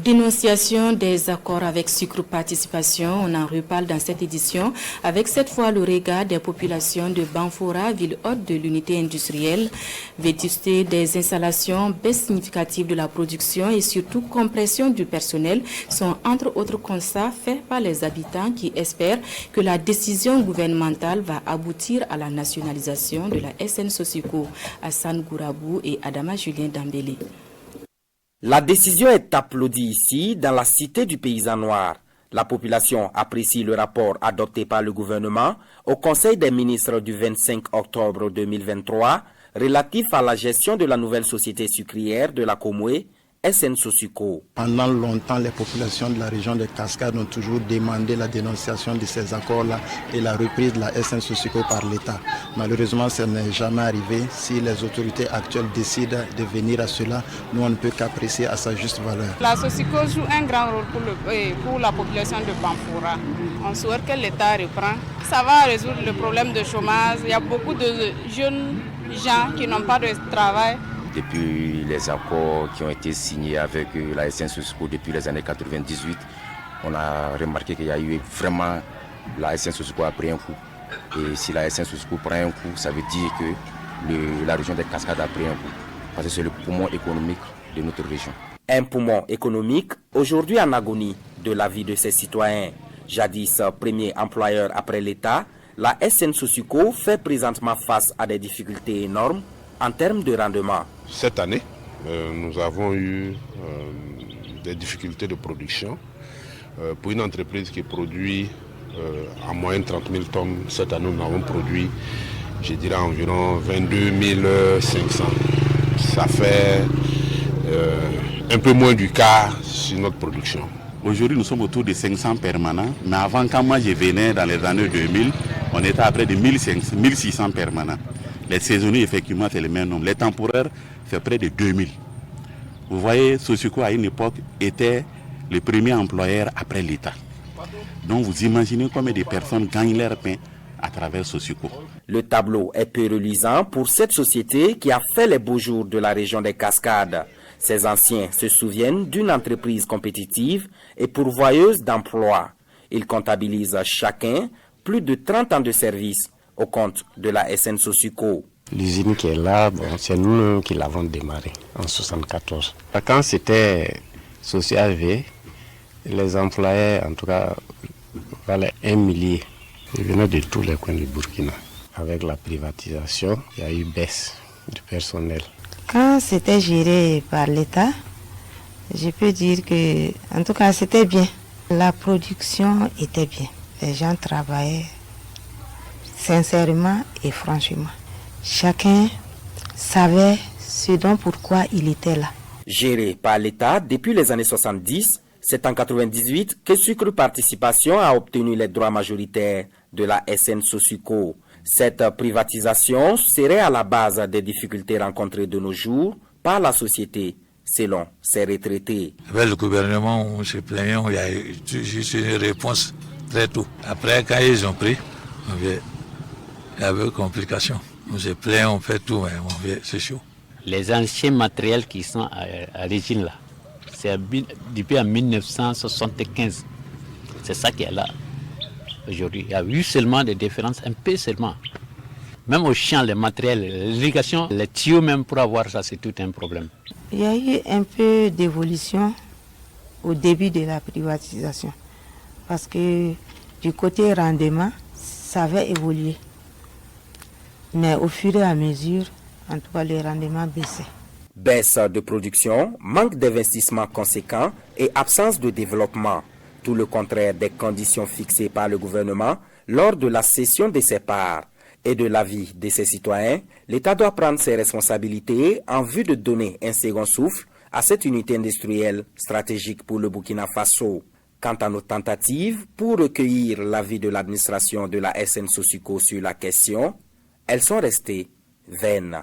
Dénonciation des accords avec Sucre Participation, on en reparle dans cette édition, avec cette fois le regard des populations de Banfora, ville haute de l'unité industrielle, vétusté des installations, baisse significative de la production et surtout compression du personnel sont entre autres constats faits par les habitants qui espèrent que la décision gouvernementale va aboutir à la nationalisation de la SN Sosiko. Hassan Gourabou et Adama Julien Dambélé. La décision est applaudie ici, dans la cité du paysan noir. La population apprécie le rapport adopté par le gouvernement au Conseil des ministres du 25 octobre 2023 relatif à la gestion de la nouvelle société sucrière de la Komoué, SN Sosiko. Pendant longtemps, les populations de la région des Cascades ont toujours demandé la dénonciation de ces accords-là et la reprise de la SN Sosiko par l'État. Malheureusement, ça n'est jamais arrivé. Si les autorités actuelles décident de venir à cela, nous on ne peut qu'apprécier à sa juste valeur. La Sosiko joue un grand rôle pour la population de Banfora. On souhaite que l'État reprend. Ça va résoudre le problème de chômage. Il y a beaucoup de jeunes gens qui n'ont pas de travail. Depuis les accords qui ont été signés avec la SN Sosiko depuis les années 98, on a remarqué qu'il y a eu vraiment, la SN Sosiko a pris un coup. Et si la SN Sosiko prend un coup, ça veut dire que la région des Cascades a pris un coup. Parce que c'est le poumon économique de notre région. Un poumon économique, aujourd'hui en agonie de la vie de ses citoyens. Jadis premier employeur après l'État, la SN Sosiko fait présentement face à des difficultés énormes en termes de rendement. Cette année, nous avons eu des difficultés de production. Pour une entreprise qui produit en moyenne 30 000 tonnes, cette année nous avons produit, je dirais, environ 22 500. Ça fait un peu moins du quart sur notre production. Aujourd'hui, nous sommes autour de 500 permanents, mais avant, quand moi je venais dans les années 2000, on était à près de 1600 permanents. Les saisonniers, effectivement, c'est le même nombre. Les temporaires, c'est près de 2000. Vous voyez, Sosiko, à une époque, était le premier employeur après l'État. Donc, vous imaginez combien de personnes gagnent leur pain à travers Sosiko. Le tableau est peu reluisant pour cette société qui a fait les beaux jours de la région des Cascades. Ces anciens se souviennent d'une entreprise compétitive et pourvoyeuse d'emplois. Ils comptabilisent chacun plus de 30 ans de service au compte de la SN Sosiko. L'usine qui est là, c'est nous qui l'avons démarré en 1974. Quand c'était Social V, les employés, en tout cas, valaient 1 millier. Ils venaient de tous les coins du Burkina. Avec la privatisation, il y a eu baisse du personnel. Quand c'était géré par l'État, je peux dire que, en tout cas, c'était bien. La production était bien. Les gens travaillaient sincèrement et franchement. Chacun savait ce dont pourquoi il était là. Géré par l'État depuis les années 70, c'est en 1998 que Sucre Participation a obtenu les droits majoritaires de la SN Sosiko. Cette privatisation serait à la base des difficultés rencontrées de nos jours par la société, selon ses retraités. Avec le gouvernement, on se plaignait, il y a eu juste une réponse très tôt. Après, quand ils ont pris, il y avait complications. On se plaint, on fait tout, mais c'est chaud. Les anciens matériels qui sont à l'origine là, c'est depuis en 1975. C'est ça qui est là. Aujourd'hui, il y a eu seulement des différences, un peu seulement. Même au champ, les matériels, l'irrigation, les tuyaux même pour avoir ça, c'est tout un problème. Il y a eu un peu d'évolution au début de la privatisation. Parce que du côté rendement, ça avait évolué. Mais au fur et à mesure, en tout cas, les rendements baissaient. Baisse de production, manque d'investissement conséquent et absence de développement. Tout le contraire des conditions fixées par le gouvernement lors de la cession de ses parts et de l'avis de ses citoyens, l'État doit prendre ses responsabilités en vue de donner un second souffle à cette unité industrielle stratégique pour le Burkina Faso. Quant à nos tentatives pour recueillir l'avis de l'administration de la SN Sosiko sur la question, elles sont restées vaines.